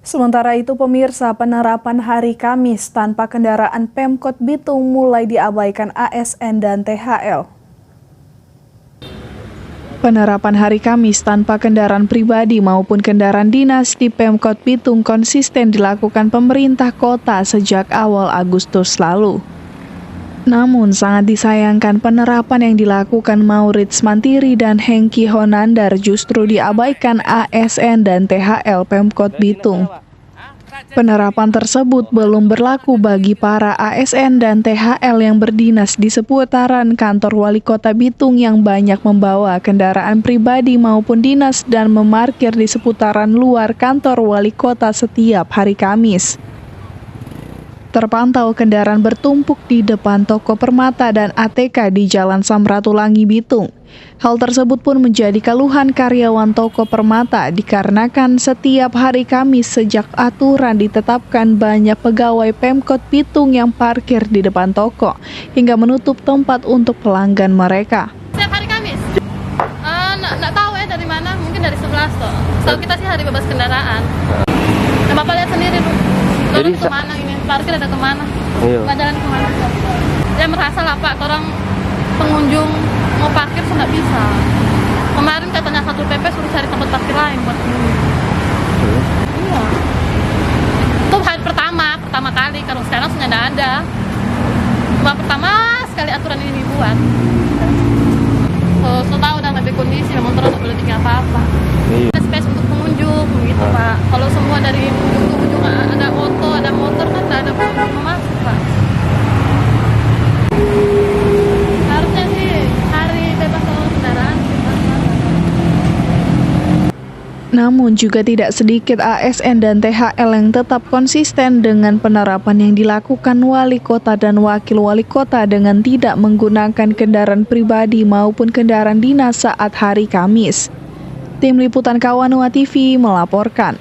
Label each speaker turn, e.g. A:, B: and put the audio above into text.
A: Sementara itu, pemirsa, penerapan hari Kamis tanpa kendaraan Pemkot Bitung mulai diabaikan ASN dan THL. Penerapan hari Kamis tanpa kendaraan pribadi maupun kendaraan dinas di Pemkot Bitung konsisten dilakukan pemerintah kota sejak awal Agustus lalu. Namun sangat disayangkan penerapan yang dilakukan Maurits Mantiri dan Hengki Honandar justru diabaikan ASN dan THL Pemkot Bitung. Penerapan tersebut belum berlaku bagi para ASN dan THL yang berdinas di seputaran kantor Wali Kota Bitung yang banyak membawa kendaraan pribadi maupun dinas dan memarkir di seputaran luar kantor Wali Kota setiap hari Kamis. Terpantau kendaraan bertumpuk di depan toko Permata dan ATK di Jalan Samratulangi Bitung. Hal tersebut pun menjadi keluhan karyawan toko Permata dikarenakan setiap hari Kamis sejak aturan ditetapkan banyak pegawai Pemkot Bitung yang parkir di depan toko hingga menutup tempat untuk pelanggan mereka.
B: Setiap hari Kamis? Nggak tahu ya dari mana, mungkin dari 11 toh. Setahu kita sih hari bebas kendaraan. Nah, Bapak lihat sendiri tuh. Lalu kemana ini? Parkir ada kemana?
C: Iya.
B: Nggak jalan kemana? Ya merasa lah Pak, orang pengunjung mau parkir tuh nggak bisa. Kemarin katanya Satpol PP suruh cari tempat parkir lain buat pengunjung. Iya. Itu hari pertama kali, kalau sekarang sudah nggak ada. Cuma pertama sekali aturan ini dibuat. So tahu udah lebih kondisi, motor nggak boleh tinggal apa-apa. Ada space untuk pengunjung, gitu Pak. Kalau semua dari pengunjung ada motor kan nggak ada pengunjung mau masuk Pak. Harusnya sih hari bebas kendaraan.
A: Namun juga tidak sedikit ASN dan THL yang tetap konsisten dengan penerapan yang dilakukan Wali Kota dan Wakil Wali Kota dengan tidak menggunakan kendaraan pribadi maupun kendaraan dinas saat hari Kamis. Tim Liputan Kawanua TV melaporkan.